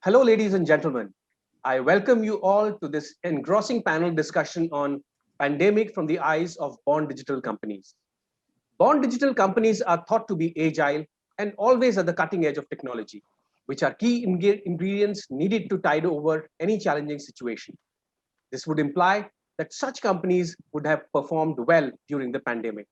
Hello, ladies and gentlemen. I welcome you all to this engrossing panel discussion on pandemic from the eyes of born digital companies. Born digital companies are thought to be agile and always at the cutting edge of technology, which are key ingredients needed to tide over any challenging situation. This would imply that such companies would have performed well during the pandemic.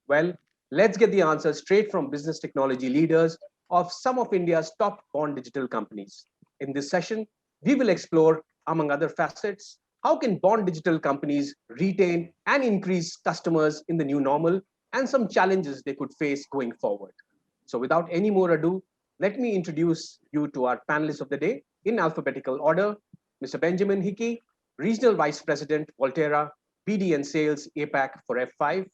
Well, let's get the answers straight from business technology leaders of some of India's top born digital companies. In this session, we will explore, among other facets, how can born digital companies retain and increase customers in the new normal and some challenges they could face going forward. So without any more ado, let me introduce you to our panelists of the day in alphabetical order. Mr. Benjamin Hickey, Regional Vice President, Volterra, BD and Sales, APAC for F5.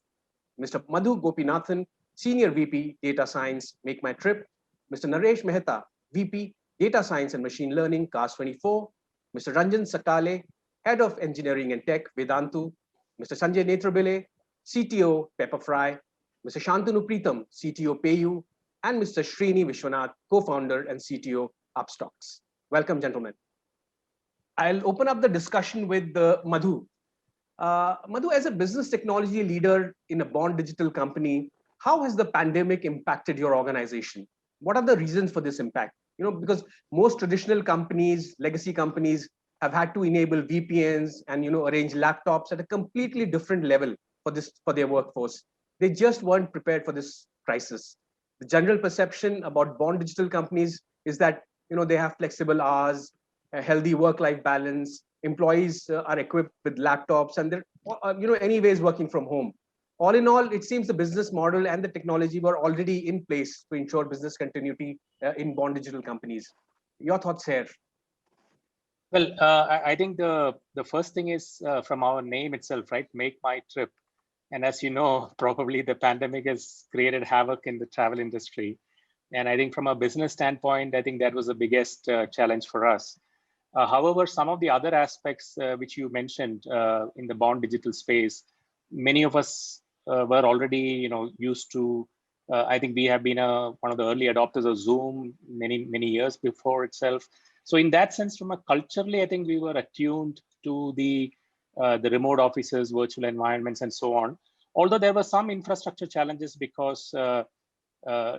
Mr. Madhu Gopinathan, Senior VP, Data Science, MakeMyTrip. Mr. Naresh Mehta, VP, Data Science and Machine Learning, Cars24. Mr. Ranjan Sakalley, Head of Engineering and Tech, Vedantu. Mr. Sanjay Netrabile, CTO, Pepperfry. Mr. Shantanu Preetam, CTO, PayU. And Mr. Shrini Viswanath, Co-founder and CTO, Upstox. Welcome, gentlemen. I'll open up the discussion with Madhu. Madhu, as a business technology leader in a born digital company, how has the pandemic impacted your organization? What are the reasons for this impact? Because most traditional companies, legacy companies, have had to enable VPNs and arrange laptops at a completely different level for their workforce. They just weren't prepared for this crisis. The general perception about born digital companies is that they have flexible hours, a healthy work-life balance. Employees are equipped with laptops, and they're anyways working from home. All in all, it seems the business model and the technology were already in place to ensure business continuity in born digital companies. Your thoughts here? Well, I think the first thing is from our name itself, right? Make my trip. And as you know, probably the pandemic has created havoc in the travel industry. And I think from a business standpoint, I think that was the biggest challenge for us. However, some of the other aspects which you mentioned in the born digital space, many of us were already used to. I think we have been one of the early adopters of Zoom many years before itself. So in that sense, from a culturally, I think we were attuned to the remote offices, virtual environments, and so on. Although there were some infrastructure challenges because the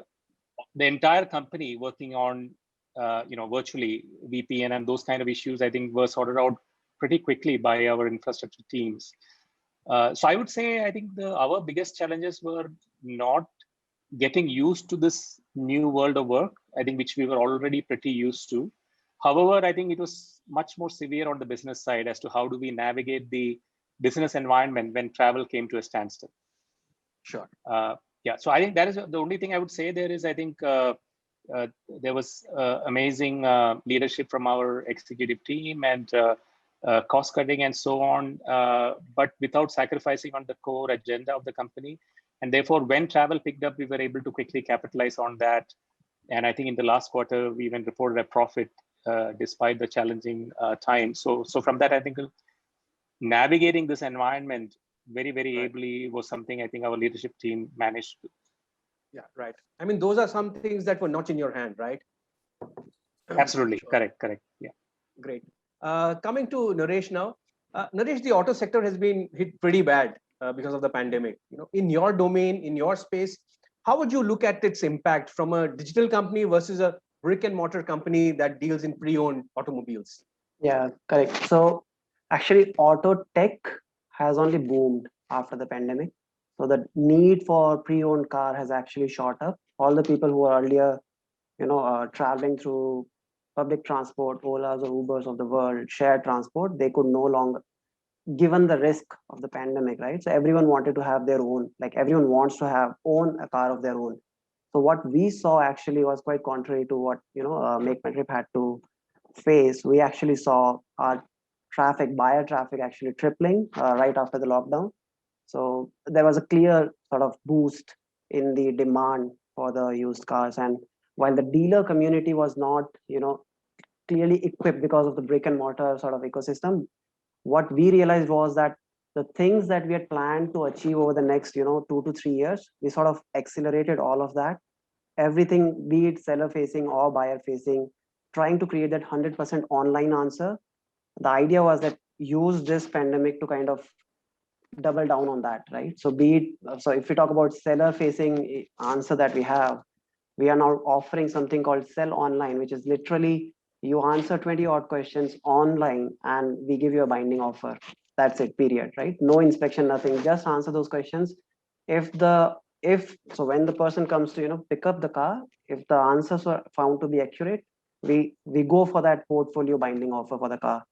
entire company working on virtually VPN and those kind of issues, I think, were sorted out pretty quickly by our infrastructure teams. So I would say, I think our biggest challenges were not getting used to this new world of work, I think, which we were already pretty used to. However, I think it was much more severe on the business side as to how do we navigate the business environment when travel came to a standstill. Sure. Yeah, so I think that is the only thing I would say there is, I think there was amazing leadership from our executive team and cost cutting and so on, but without sacrificing on the core agenda of the company. And therefore, when travel picked up, we were able to quickly capitalize on that. And I think in the last quarter, we even reported a profit despite the challenging time. So from that, I think navigating this environment very ably was something I think our leadership team managed to. Yeah, right. I mean, those are some things that were not in your hand, right? Absolutely, sure. Correct. Yeah. Great. Coming to Naresh now. Naresh, the auto sector has been hit pretty bad because of the pandemic. In your domain, in your space, how would you look at its impact from a digital company versus a brick and mortar company that deals in pre-owned automobiles? Yeah, correct. So actually, auto tech has only boomed after the pandemic. So the need for pre-owned car has actually shot up. All the people who are earlier, traveling through public transport, Olas or Ubers of the world, shared transport, they could no longer, given the risk of the pandemic, right? So everyone wanted to have their own, like everyone wants to own a car of their own. So what we saw actually was quite contrary to what MakeMyTrip had to face. We actually saw our buyer traffic actually tripling right after the lockdown. So there was a clear sort of boost in the demand for the used cars. And while the dealer community was not, clearly equipped because of the brick and mortar sort of ecosystem, what we realized was that the things that we had planned to achieve over the next, 2 to 3 years, we sort of accelerated all of that. Everything, be it seller facing or buyer facing, trying to create that 100% online answer. The idea was that use this pandemic to kind of double down on that, right? So so if we talk about seller facing answer that we are now offering something called Sell Online, which is literally you answer 20 odd questions online and we give you a binding offer. That's it, period, right? No inspection, nothing, just answer those questions. If so when the person comes to pick up the car, if the answers were found to be accurate, we go for that portfolio binding offer for the car.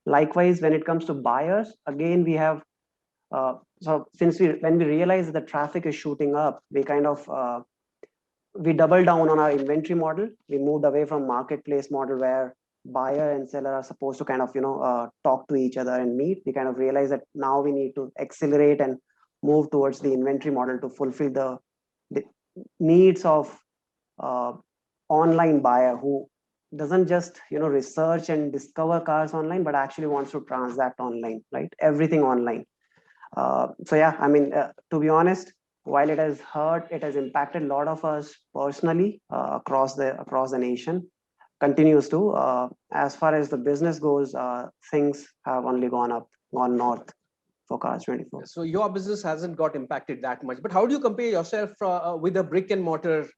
Likewise, when it comes to buyers, again we have so since when we realize that the traffic is shooting up, we doubled down on our inventory model. We moved away from marketplace model where buyer and seller are supposed to kind of talk to each other and meet. We kind of realized that now we need to accelerate and move towards the inventory model to fulfill the needs of online buyer who doesn't just research and discover cars online, but actually wants to transact online, right? Everything online. So yeah, I mean, to be honest, while it has hurt, it has impacted a lot of us personally across the nation. Continues to. As far as the business goes, things have only gone north for Cars 24. So your business hasn't got impacted that much. But how do you compare yourself with a brick and mortar,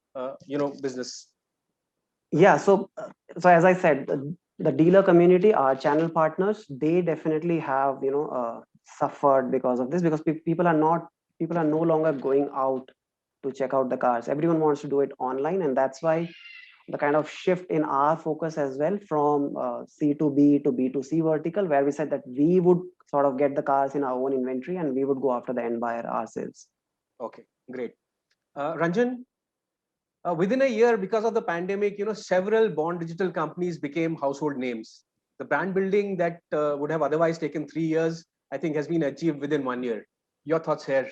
business? Yeah. So as I said, the dealer community, our channel partners, they definitely have suffered because of this, because people are no longer going out to check out the cars. Everyone wants to do it online, and that's why the kind of shift in our focus as well from C2B to B2C vertical, where we said that we would sort of get the cars in our own inventory and we would go after the end buyer ourselves. Okay, great. Ranjan, within a year, because of the pandemic, several born digital companies became household names. The brand building that would have otherwise taken 3 years, I think, has been achieved within 1 year. Your thoughts here?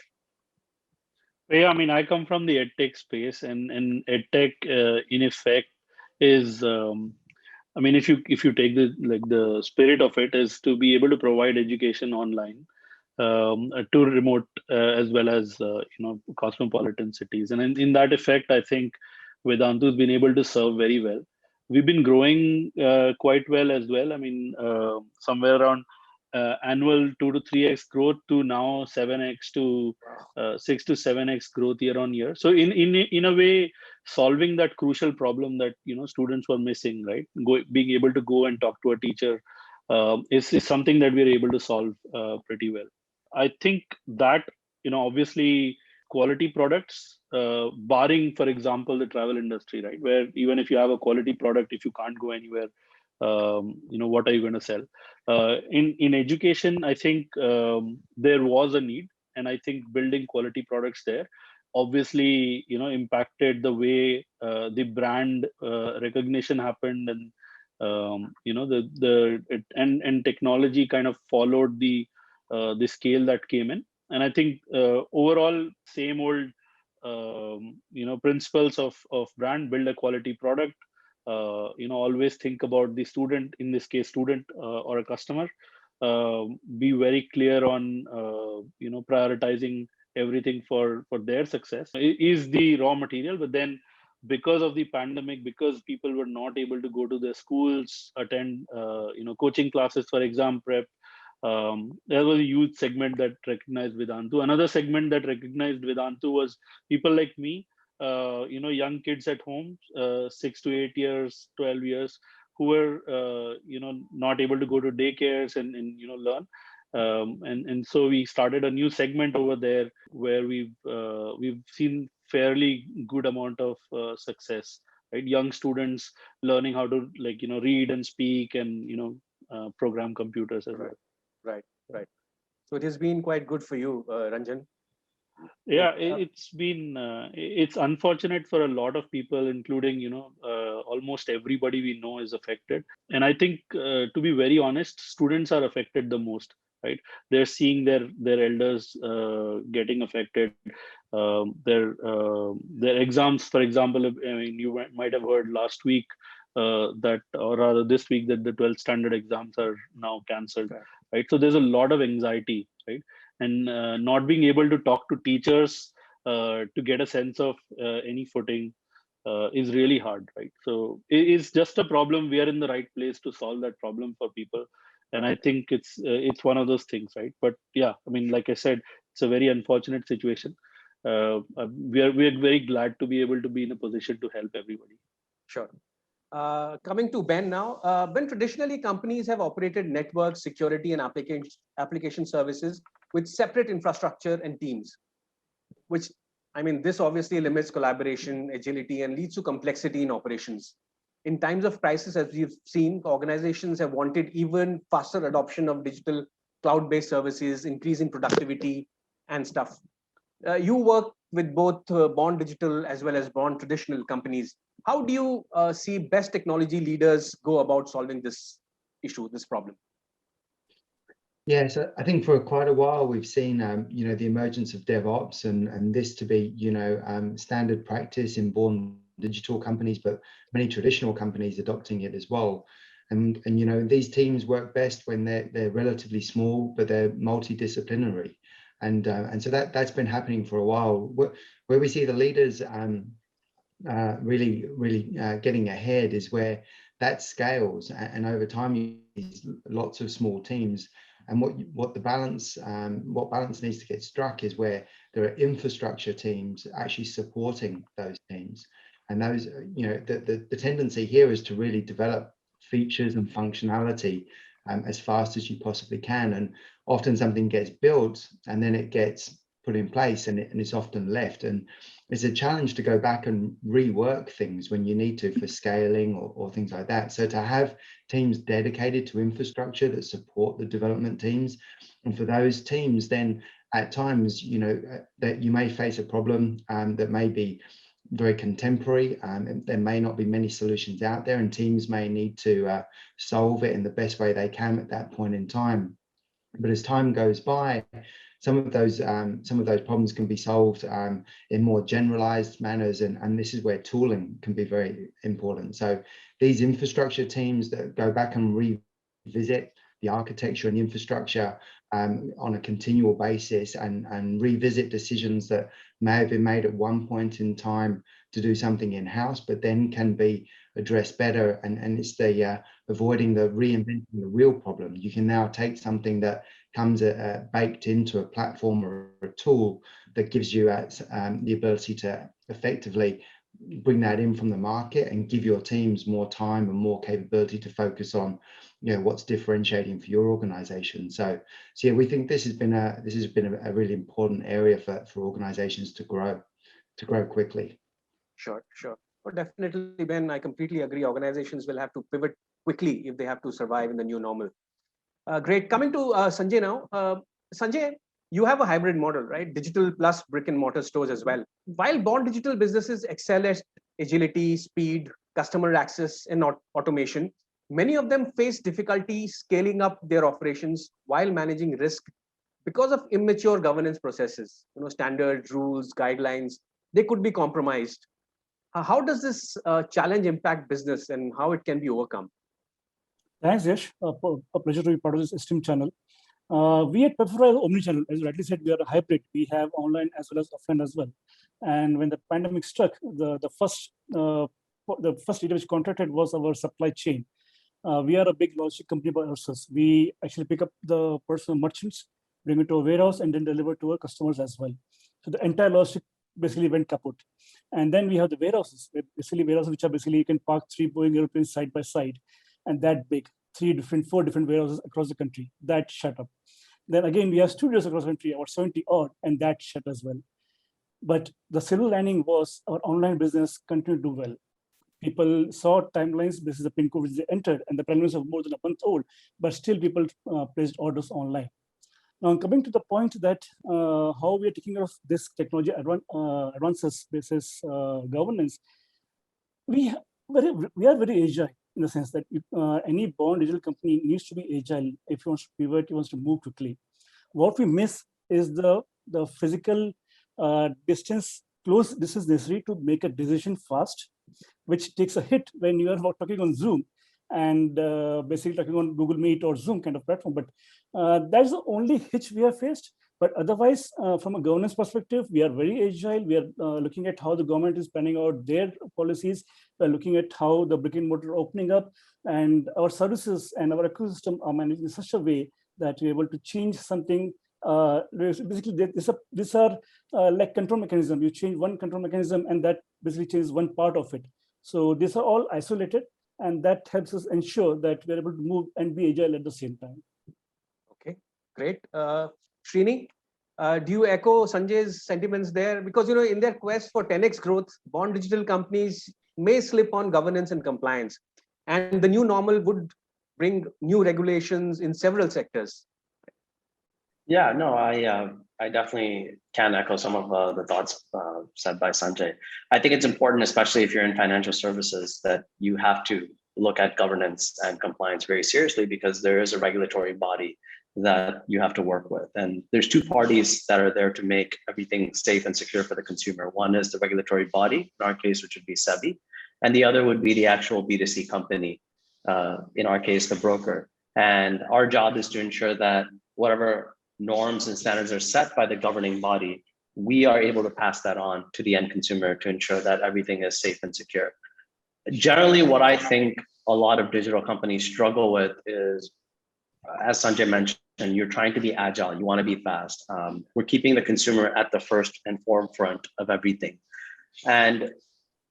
Yeah, I mean, I come from the edtech space, and edtech, in effect, is, I mean, if you take the spirit of it is to be able to provide education online to remote as well as cosmopolitan cities, and in that effect, I think Vedantu has been able to serve very well. We've been growing quite well as well. I mean, somewhere around annual 2 to 3x growth to now 7x to 6 to 7x growth year on year. So in a way, solving that crucial problem that students were missing, right? Being able to go and talk to a teacher is something that we're able to solve pretty well. I think that obviously quality products, barring, for example, the travel industry, right, where even if you have a quality product, if you can't go anywhere, what are you going to sell? In education, I think there was a need, and I think building quality products there obviously impacted the way the brand recognition happened, and and technology kind of followed the scale that came in. And I think overall, same old principles of brand: build a quality product, always think about the student, in this case student or a customer, be very clear on prioritizing everything for their success. It is the raw material, but then because of the pandemic, because people were not able to go to their schools, attend coaching classes for exam prep, there was a huge segment that recognized Vedantu. Another segment that recognized Vedantu was people like me, young kids at home, 6 to 8 years, 12 years, who were not able to go to daycares and learn. And so we started a new segment over there where we've seen fairly good amount of success, right? Young students learning how to read and speak and program computers as well. Right. So it has been quite good for you, Ranjan. Yeah, it's unfortunate for a lot of people, including almost everybody we know is affected. And I think to be very honest, students are affected the most, right? They're seeing their elders getting affected. Their exams, for example, I mean, you might have heard last week that, or rather this week, that the 12th standard exams are now cancelled, right? So there's a lot of anxiety, right? And not being able to talk to teachers to get a sense of any footing. is really hard, right? So it's just a problem. We are in the right place to solve that problem for people, and I think it's one of those things, right? But yeah, I mean, like I said, it's a very unfortunate situation. We are very glad to be able to be in a position to help everybody. Sure. Coming to Ben now. Ben, traditionally companies have operated network security and application services with separate infrastructure and teams, which, I mean, this obviously limits collaboration, agility, and leads to complexity in operations. In times of crisis, as we've seen, organizations have wanted even faster adoption of digital cloud-based services, increasing productivity and stuff. You work with both born digital as well as born traditional companies. How do you see best technology leaders go about solving this issue, this problem? Yeah, so I think for quite a while we've seen, the emergence of DevOps and this to be, standard practice in born digital companies, but many traditional companies adopting it as well. And these teams work best when they're relatively small, but they're multidisciplinary. And so that's been happening for a while. Where we see the leaders really getting ahead is where that scales, and over time you use lots of small teams. And what balance needs to get struck is where there are infrastructure teams actually supporting those teams. And those, the tendency here is to really develop features and functionality as fast as you possibly can. And often something gets built and then it gets put in place and it's often left. And it's a challenge to go back and rework things when you need to for scaling or things like that. So to have teams dedicated to infrastructure that support the development teams, and for those teams, then at times, that you may face a problem that may be very contemporary, and there may not be many solutions out there, and teams may need to solve it in the best way they can at that point in time. But as time goes by, some of those problems can be solved in more generalized manners, and this is where tooling can be very important. So these infrastructure teams that go back and revisit the architecture and the infrastructure on a continual basis and revisit decisions that may have been made at one point in time to do something in-house, but then can be addressed better. And it's the avoiding the reinventing the wheel problem. You can now take something that comes baked into a platform or a tool that gives you the ability to effectively bring that in from the market and give your teams more time and more capability to focus on what's differentiating for your organization. So yeah, we think this has been a really important area for organizations to grow quickly. Sure. Well, definitely, Ben, I completely agree. Organizations will have to pivot quickly if they have to survive in the new normal. Great. Coming to Sanjay now. Sanjay, you have a hybrid model, right? Digital plus brick and mortar stores as well. While born digital businesses excel at agility, speed, customer access, and automation, many of them face difficulty scaling up their operations while managing risk because of immature governance processes. Standards, rules, guidelines, they could be compromised. How does this challenge impact business and how it can be overcome? Thanks, Yash. A pleasure to be part of this esteemed channel. We at Pepperfry are omni-channel. As you rightly said, we are a hybrid. We have online as well as offline as well. And when the pandemic struck, the first area which contracted was our supply chain. We are a big logistic company by ourselves. We actually pick up the personal merchants, bring it to a warehouse, and then deliver to our customers as well. So the entire logistic basically went kaput. And then we have the warehouses, which are basically you can park 3 Boeing airplanes side by side, and that big, 4 different warehouses across the country. That shut up. Then again, we have studios across the country, about 70 odd, and that shut as well. But the silver lining was our online business continued to do well. People saw timelines. This is the pin code which they entered, and the timelines are more than a month old, but still people placed orders online. Now, coming to the point that how we are taking care of this technology advances basis governance, we are very agile in the sense that if, any born digital company needs to be agile. If he wants to pivot, he wants to move quickly. What we miss is the physical close distance necessary to make a decision fast, which takes a hit when you are talking on Zoom and basically talking on Google Meet or Zoom kind of platform. But that's the only hitch we have faced. But otherwise, from a governance perspective, we are very agile. We are looking at how the government is planning out their policies. We are looking at how the brick and mortar are opening up, and our services and our ecosystem are managed in such a way that we're able to change something. Basically, these are like control mechanism. You change one control mechanism, and that basically changes one part of it. So these are all isolated, and that helps us ensure that we're able to move and be agile at the same time. Okay, great. Shrini, do you echo Sanjay's sentiments there? Because in their quest for 10x growth, born digital companies may slip on governance and compliance, and the new normal would bring new regulations in several sectors. Yeah, no, I definitely can echo some of the thoughts said by Sanjay. I think it's important, especially if you're in financial services, that you have to look at governance and compliance very seriously, because there is a regulatory body that you have to work with. And there's two parties that are there to make everything safe and secure for the consumer. One is the regulatory body, in our case, which would be SEBI, and the other would be the actual B2C company, in our case, the broker. And our job is to ensure that whatever norms and standards are set by the governing body, we are able to pass that on to the end consumer to ensure that everything is safe and secure. Generally, what I think a lot of digital companies struggle with is, as Sanjay mentioned, you're trying to be agile, you want to be fast. We're keeping the consumer at the first and forefront of everything. And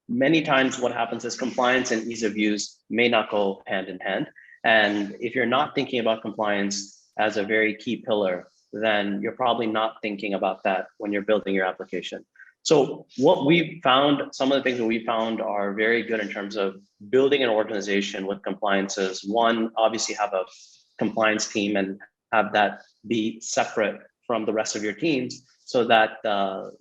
many times what happens is compliance and ease of use may not go hand in hand. And if you're not thinking about compliance as a very key pillar, then you're probably not thinking about that when you're building your application. So what we found, some of the things that we found are very good in terms of building an organization with compliances. One, obviously have a compliance team and have that be separate from the rest of your teams, so that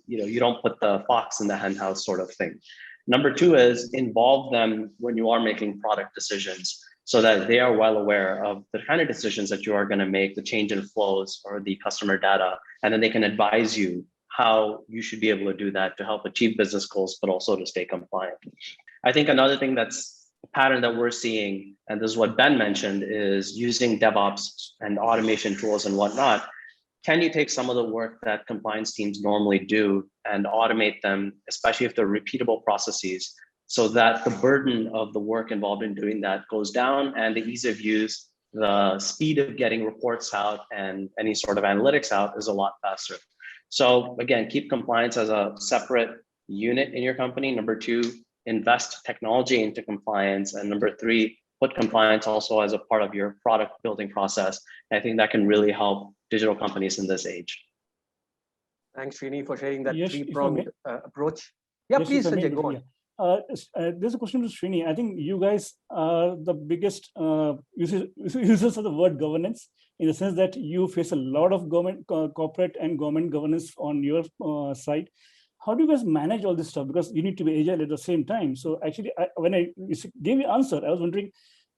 you don't put the fox in the henhouse sort of thing. Number two is involve them when you are making product decisions, so that they are well aware of the kind of decisions that you are going to make, the change in flows or the customer data, and then they can advise you how you should be able to do that to help achieve business goals, but also to stay compliant. I think another thing that's a pattern that we're seeing, and this is what Ben mentioned, is using DevOps and automation tools and whatnot. Can you take some of the work that compliance teams normally do and automate them, especially if they're repeatable processes, so that the burden of the work involved in doing that goes down, and the ease of use, the speed of getting reports out and any sort of analytics out is a lot faster. So again, keep compliance as a separate unit in your company. Number two, invest technology into compliance. And number three, put compliance also as a part of your product building process. And I think that can really help digital companies in this age. Thanks, Shrini, for sharing that Yes, three-pronged approach. Yeah, Yes, please, if I may, Sanjay, go on. there's a question to Shrini. I think you guys are the biggest users of the word governance, in the sense that you face a lot of government, corporate and government governance on your side. How do you guys manage all this stuff? Because you need to be agile at the same time. So actually, when I gave you answer, I was wondering,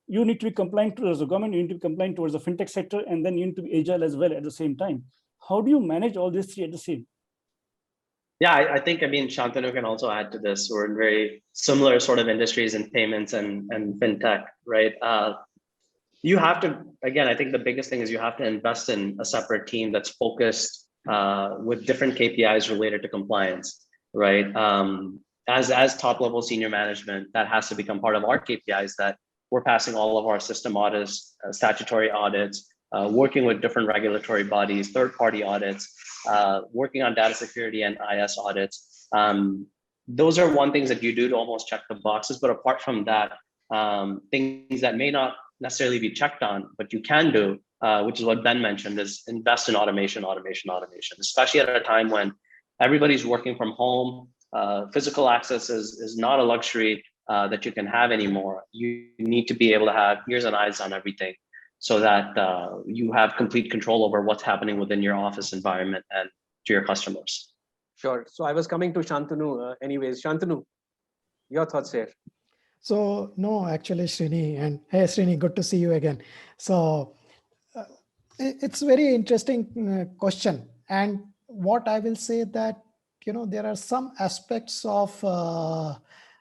you need to be compliant towards the government, you need to be compliant towards the fintech sector, and then you need to be agile as well at the same time. How do you manage all these three at the same? Yeah, I think, Shantanu can also add to this. We're in very similar sort of industries in payments and fintech, right? You have to, again, I think the biggest thing is you have to invest in a separate team that's focused with different KPIs related to compliance, right? As top level senior management, that has to become part of our KPIs, that we're passing all of our system audits, statutory audits, working with different regulatory bodies, third-party audits, working on data security and IS audits. Those are one things that you do to almost check the boxes. But apart from that, things that may not necessarily be checked on, but you can do, which is what Ben mentioned, is invest in automation, especially at a time when everybody's working from home. Physical access is not a luxury that you can have anymore. You need to be able to have ears and eyes on everything, so that you have complete control over what's happening within your office environment and to your customers. Sure. So I was coming to Shantanu anyways. Shantanu, your thoughts here. So no, actually, Shrini, and hey, Shrini, good to see you again. So it's a very interesting question. And what I will say that, there are some aspects of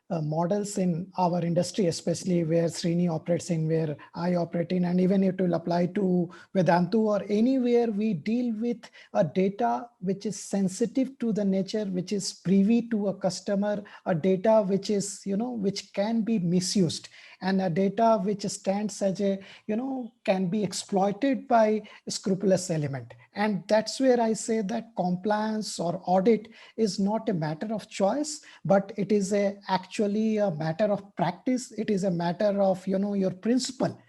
models in our industry, especially where Srini operates in, where I operate in, and even it will apply to Vedantu or anywhere we deal with a data which is sensitive to the nature, which is privy to a customer, a data which is, which can be misused, and a data which stands as a, can be exploited by a scrupulous element. And that's where I say that compliance or audit is not a matter of choice, but it is actually a matter of practice. It is a matter of, your principle.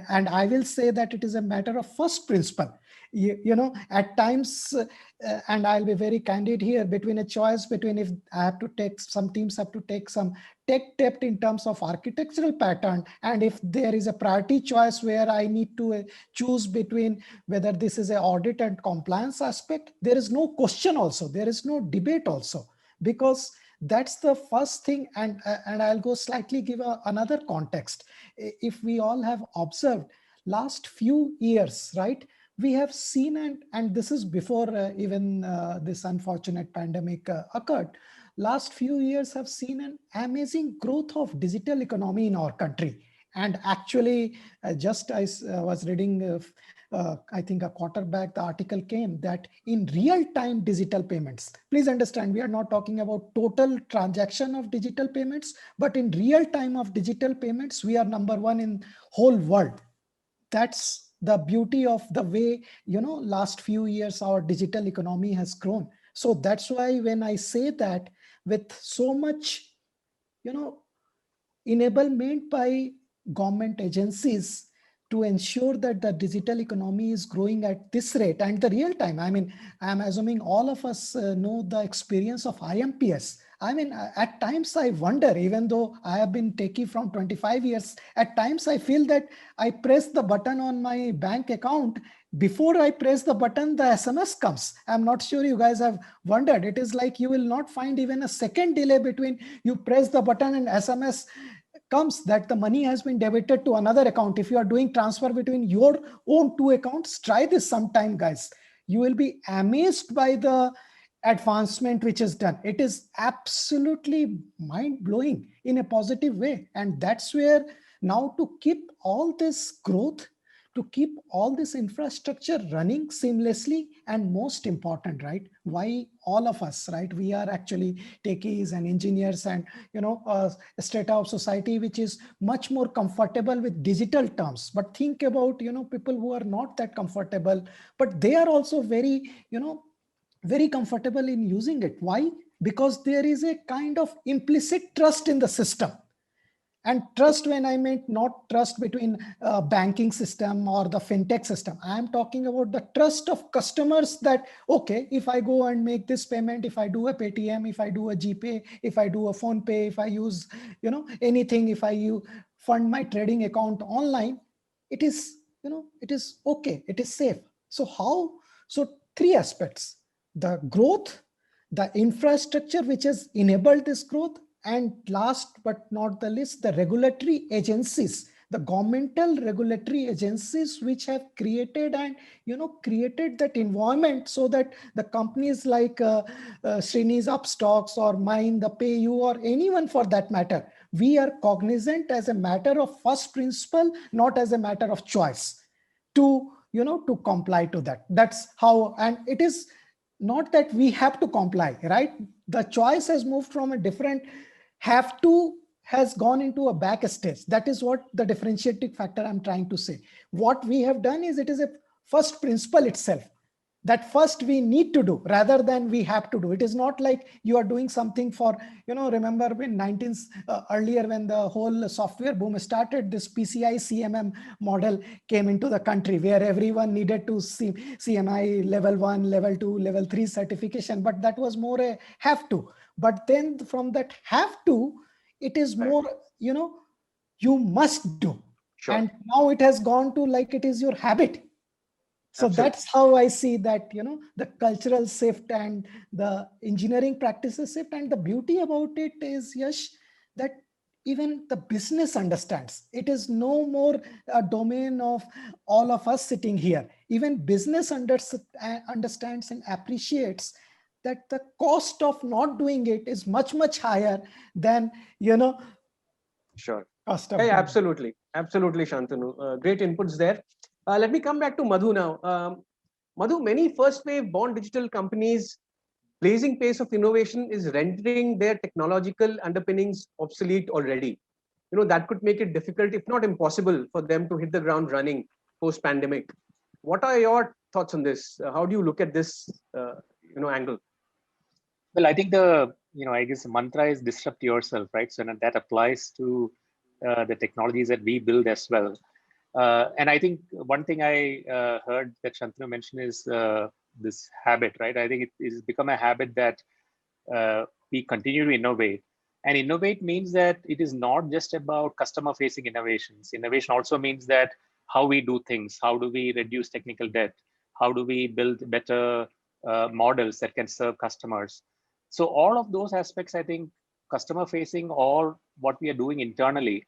And I will say that it is a matter of first principle. At times, and I'll be very candid here, between a choice between if I have to take, some teams have to take some tech depth in terms of architectural pattern, and if there is a priority choice where I need to choose between whether this is an audit and compliance aspect, there is no question also, there is no debate also, because that's the first thing. And I'll go slightly give another context. If we all have observed last few years, right, we have seen, and this is before even this unfortunate pandemic occurred, last few years have seen an amazing growth of digital economy in our country. And actually, just I was reading, I think a quarter back, the article came that in real-time digital payments, please understand, we are not talking about total transaction of digital payments, but in real time of digital payments, we are number one in whole world. That's the beauty of the way, last few years, our digital economy has grown. So that's why when I say that with so much, enablement by government agencies to ensure that the digital economy is growing at this rate and the real time. I mean, I'm assuming all of us know the experience of IMPS. I mean, at times I wonder, even though I have been techie from 25 years, at times I feel that I press the button on my bank account. Before I press the button, the SMS comes. I'm not sure you guys have wondered. It is like you will not find even a second delay between you press the button and SMS comes that the money has been debited to another account. If you are doing transfer between your own two accounts, try this sometime, guys. You will be amazed by the advancement which is done. It is absolutely mind-blowing in a positive way. And that's where now to keep all this growth, to keep all this infrastructure running seamlessly, and most important, right, why all of us, right, we are actually techies and engineers and, a strata of society which is much more comfortable with digital terms. But think about, people who are not that comfortable, but they are also very, very comfortable in using it. Why? Because there is a kind of implicit trust in the system. And trust, when I meant not trust between banking system or the fintech system, I am talking about the trust of customers that, okay, if I go and make this payment, if I do a Paytm, if I do a GPay, if I do a phone pay, if I use, anything, if I fund my trading account online, it is, it is okay, it is safe. So how? So three aspects: the growth, the infrastructure which has enabled this growth, and last but not the least, the regulatory agencies, the governmental regulatory agencies which have created and created that environment so that the companies like Srini's Upstox or mine, the PayU, or anyone for that matter, we are cognizant as a matter of first principle, not as a matter of choice, to to comply to that. That's how. And it is not that we have to comply, right? The choice has moved from a different have to, has gone into a back stage. That is what the differentiating factor I'm trying to say. What we have done is, it is a first principle itself, that first we need to do rather than we have to do. It is not like you are doing something for, remember when earlier when the whole software boom started, this PCI CMM model came into the country where everyone needed to see CMI level 1, level 2, level 3 certification, but that was more a have to. But then from that have to, it is more, you must do. Sure. And now it has gone to like it is your habit. So Absolutely. that's how I see that, the cultural shift and the engineering practices shift. And the beauty about it is, Yash, that even the business understands. It is no more a domain of all of us sitting here. Even business understands and appreciates that the cost of not doing it is much, much higher than, Sure. cost of Yeah, doing it. absolutely. Absolutely, Shantanu. Great inputs there. Let me come back to Madhu now. Madhu, many first wave born digital companies blazing pace of innovation is rendering their technological underpinnings obsolete already. That could make it difficult, if not impossible, for them to hit the ground running post pandemic. What are your thoughts on this? How do you look at this angle? Well, I think I guess the mantra is disrupt yourself, right? So that applies to the technologies that we build as well. And I think one thing I heard that Shantanu mentioned is this habit, right? I think it has become a habit that we continue to innovate. And innovate means that it is not just about customer facing innovations. Innovation also means that how we do things, how do we reduce technical debt, how do we build better models that can serve customers. So all of those aspects, I think, customer facing or what we are doing internally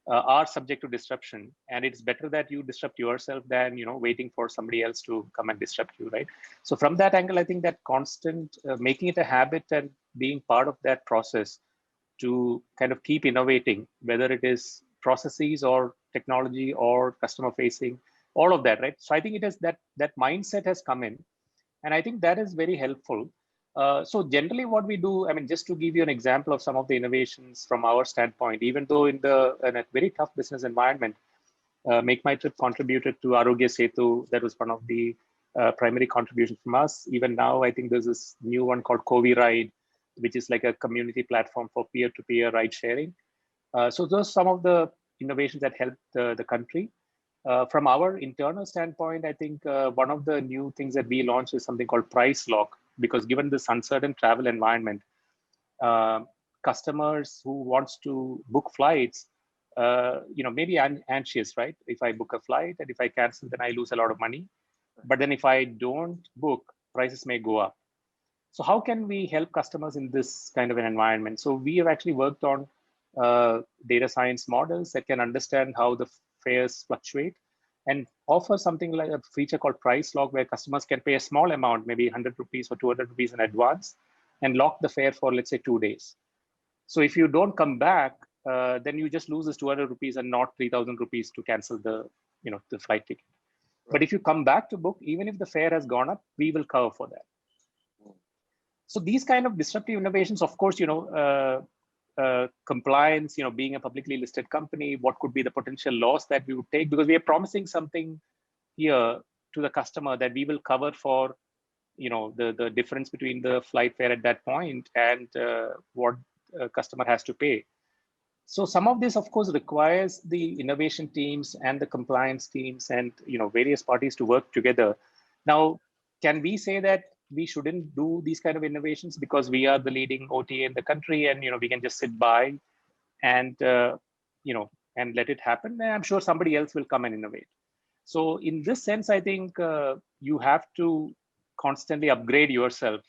are subject to disruption, and it's better that you disrupt yourself than waiting for somebody else to come and disrupt you, right? So from that angle, I think that constant making it a habit and being part of that process to kind of keep innovating, whether it is processes or technology or customer facing, all of that, right? So I think it is that mindset has come in, and I think that is very helpful. So generally what we do, I mean, just to give you an example of some of the innovations from our standpoint, even though in a very tough business environment, MakeMyTrip contributed to Arogya Setu. That was one of the primary contributions from us. Even now, I think there's this new one called Kovi Ride, which is like a community platform for peer-to-peer ride sharing. So those are some of the innovations that helped the country. From our internal standpoint, I think one of the new things that we launched is something called Price Lock, because given this uncertain travel environment, customers who wants to book flights, maybe I'm anxious, right? If I book a flight and if I cancel, then I lose a lot of money. But then if I don't book, prices may go up. So how can we help customers in this kind of an environment? So we have actually worked on data science models that can understand how the fares fluctuate and offer something like a feature called Price Lock, where customers can pay a small amount, maybe 100 rupees or 200 rupees in advance, and lock the fare for, let's say, 2 days. So if you don't come back, then you just lose this 200 rupees and not 3,000 rupees to cancel the flight ticket. But if you come back to book, even if the fare has gone up, we will cover for that. So these kind of disruptive innovations, of course, compliance, being a publicly listed company, what could be the potential loss that we would take? Because we are promising something here to the customer that we will cover for, the difference between the flight fare at that point and what a customer has to pay. So some of this, of course, requires the innovation teams and the compliance teams and various parties to work together. Now, can we say that we shouldn't do these kind of innovations because we are the leading OTA in the country and we can just sit by and and let it happen? I'm sure somebody else will come and innovate. So in this sense, I think you have to constantly upgrade yourself.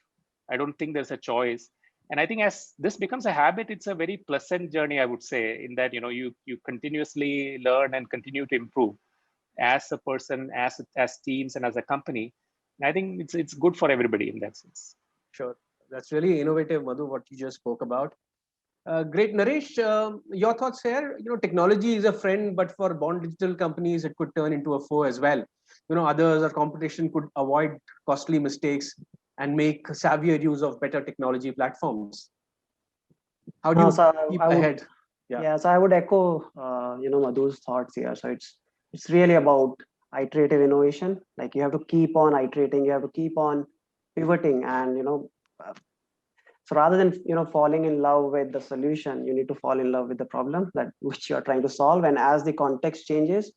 I don't think there's a choice. And I think as this becomes a habit, it's a very pleasant journey, I would say, in that you continuously learn and continue to improve as a person, as teams, and as a company. And I think it's good for everybody in that sense. Sure, that's really innovative, Madhu, what you just spoke about. Great, Naresh. Your thoughts here? Technology is a friend, but for born digital companies, it could turn into a foe as well. Others or competition could avoid costly mistakes and make savvier use of better technology platforms. How do you keep ahead? So I would echo, Madhu's thoughts here. So it's really about iterative innovation. Like you have to keep on iterating, you have to keep on pivoting, and so rather than falling in love with the solution, you need to fall in love with the problem that which you are trying to solve. And as the context changes,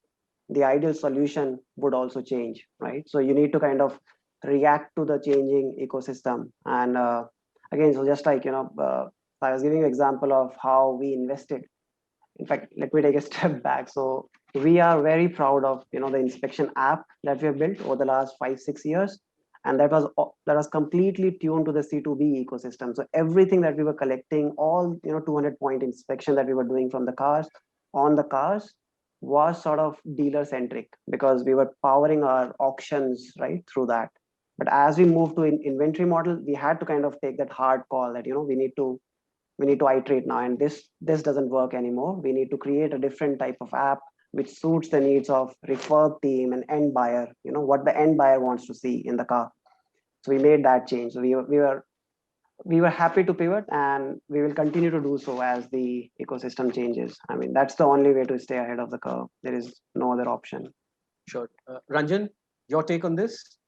the ideal solution would also change, right? So you need to kind of react to the changing ecosystem. And again, so just like I was giving you an example of how we invested. In fact, let me take a step back. So we are very proud of the inspection app that we have built over the last 5-6 years, and that was completely tuned to the C2B ecosystem. So everything that we were collecting, all 200-point inspection that we were doing from the cars on the cars, was sort of dealer centric because we were powering our auctions right through that. But as we move to inventory model, we had to kind of take that hard call that, we need to iterate now, and this doesn't work anymore. We need to create a different type of app which suits the needs of refurb team and end buyer, what the end buyer wants to see in the car. So we made that change. So we were happy to pivot, and we will continue to do so as the ecosystem changes. I mean, that's the only way to stay ahead of the curve. There is no other option. Sure. Ranjan, your take on this?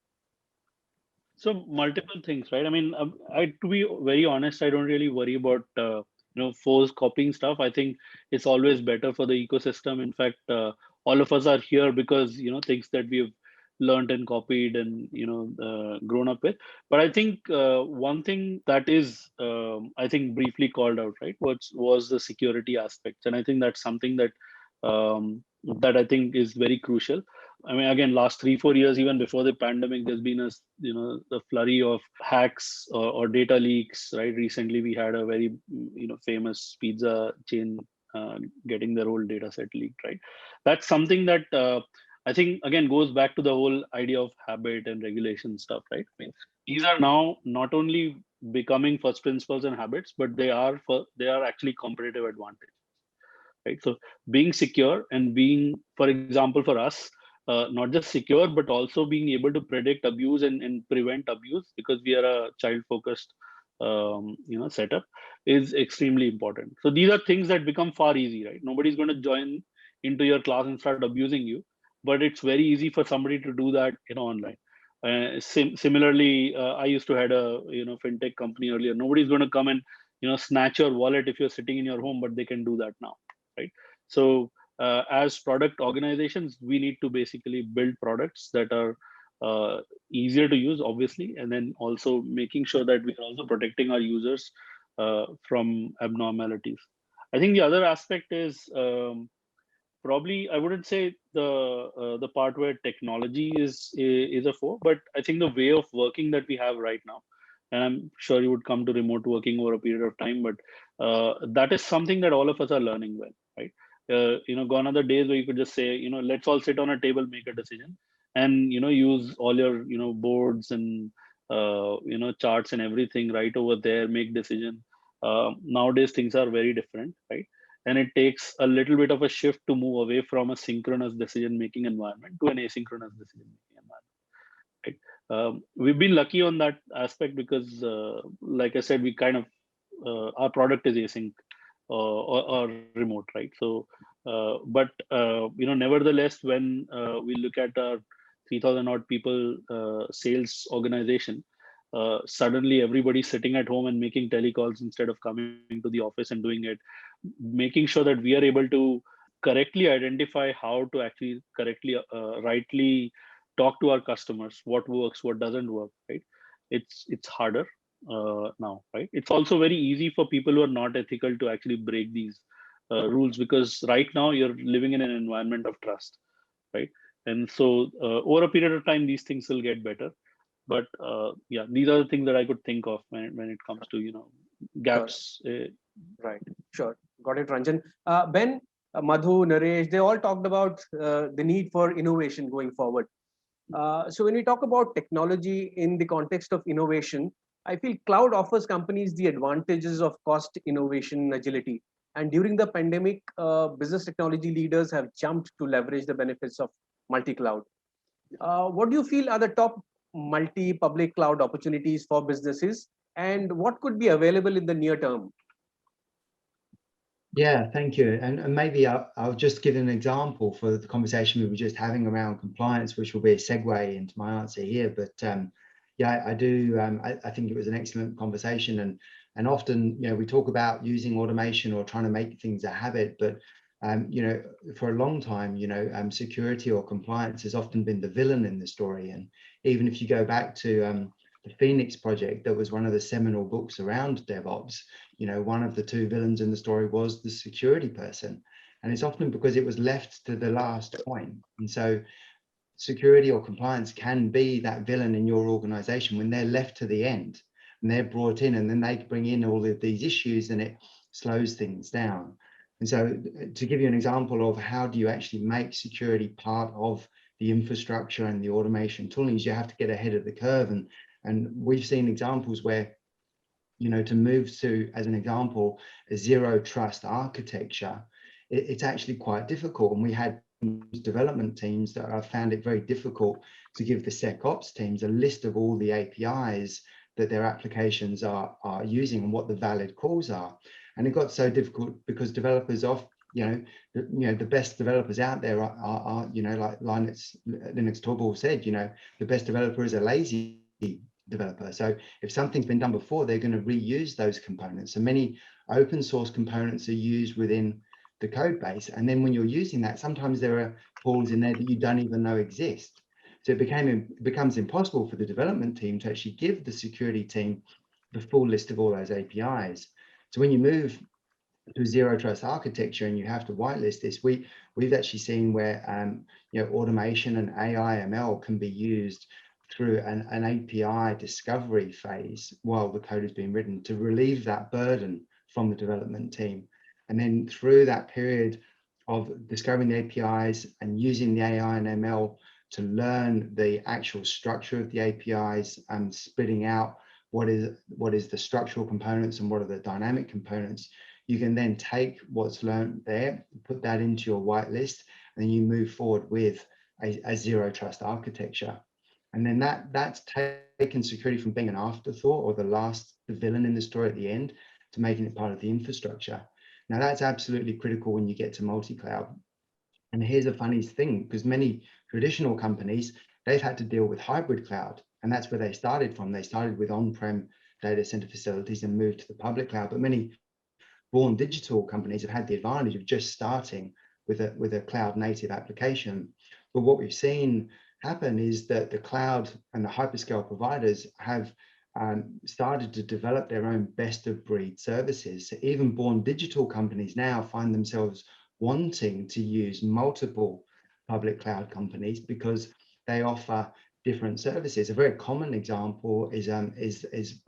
So multiple things, right? I mean, to be very honest, I don't really worry about force copying stuff. I think it's always better for the ecosystem. In fact, all of us are here because things that we've learned and copied and grown up with. But I think one thing that is I think briefly called out, right, was the security aspects, and I think that's something that that I think is very crucial. I mean, again, last 3-4 years, even before the pandemic, there's been a flurry of hacks or data leaks, right? Recently, we had a very famous pizza chain getting their whole data set leaked, right? That's something that I think again goes back to the whole idea of habit and regulation stuff, right? I mean, these are now not only becoming first principles and habits, but they are actually competitive advantage, right? So being secure and being, for example, for us, not just secure, but also being able to predict abuse and prevent abuse, because we are a child-focused setup, is extremely important. So these are things that become far easy, right? Nobody's going to join into your class and start abusing you, but it's very easy for somebody to do that online. Similarly, I used to head a fintech company earlier. Nobody's going to come and snatch your wallet if you're sitting in your home, but they can do that now, right? So as product organizations, we need to basically build products that are easier to use, obviously, and then also making sure that we are also protecting our users from abnormalities. I think the other aspect is probably, I wouldn't say the part where technology is a foe, but I think the way of working that we have right now, and I'm sure you would come to remote working over a period of time, but that is something that all of us are learning well, right? Gone are the days where you could just say, let's all sit on a table, make a decision, and use all your boards and charts and everything right over there, make decision. Nowadays things are very different, right? And it takes a little bit of a shift to move away from a synchronous decision-making environment to an asynchronous decision-making environment, right? We've been lucky on that aspect because, like I said, we kind of, our product is async or remote, right? So, but, nevertheless, when we look at our 3,000 odd people sales organization, suddenly everybody's sitting at home and making telecalls instead of coming to the office and doing it, making sure that we are able to correctly identify how to actually correctly, rightly talk to our customers, what works, what doesn't work, right? It's harder now, right? It's also very easy for people who are not ethical to actually break these rules, because right now you're living in an environment of trust, right? And so over a period of time, these things will get better. But yeah, these are the things that I could think of when it comes to gaps. Right. Sure. Got it, Ranjan. Ben, Madhu, Naresh, they all talked about the need for innovation going forward. So when we talk about technology in the context of innovation, I feel cloud offers companies the advantages of cost, innovation, agility. And during the pandemic, business technology leaders have jumped to leverage the benefits of multi-cloud. What do you feel are the top multi-public cloud opportunities for businesses, and what could be available in the near term? Yeah, thank you. And maybe I'll just give an example for the conversation we were just having around compliance, which will be a segue into my answer here. But yeah, I do. I think it was an excellent conversation, and often we talk about using automation or trying to make things a habit, but for a long time, security or compliance has often been the villain in the story. And even if you go back to the Phoenix Project, that was one of the seminal books around DevOps, one of the two villains in the story was the security person. And it's often because it was left to the last point. And so security or compliance can be that villain in your organization when they're left to the end and they're brought in, and then they bring in all of these issues and it slows things down. And so to give you an example of how do you actually make security part of the infrastructure and the automation toolings, you have to get ahead of the curve. And we've seen examples where, you know, to move to, as an example, a zero trust architecture, it's actually quite difficult. And we had development teams that have found it very difficult to give the SecOps teams a list of all the APIs that their applications are using and what the valid calls are. And it got so difficult because developers the best developers out there are you know, like Linux Torvald said, you know, the best developer is a lazy developer. So if something's been done before, they're going to reuse those components. So many open source components are used within the code base. And then when you're using that, sometimes there are tools in there that you don't even know exist. So it becomes impossible for the development team to actually give the security team the full list of all those APIs. So when you move to a zero trust architecture and you have to whitelist this, we've actually seen where you know, automation and AI ML can be used through an API discovery phase while the code is being written to relieve that burden from the development team. And then through that period of discovering the APIs and using the AI and ML to learn the actual structure of the APIs and splitting out what is the structural components and what are the dynamic components, you can then take what's learned there, put that into your whitelist, and then you move forward with a zero trust architecture. And then that's taken security from being an afterthought or the villain in the story at the end to making it part of the infrastructure. Now that's absolutely critical when you get to multi-cloud. And here's a funny thing, because many traditional companies, they've had to deal with hybrid cloud, and that's where they started from. They started with on-prem data center facilities and moved to the public cloud. But many born digital companies have had the advantage of just starting with a cloud native application. But what we've seen happen is that the cloud and the hyperscale providers have started to develop their own best of breed services. So even born digital companies now find themselves wanting to use multiple public cloud companies because they offer different services. A very common example is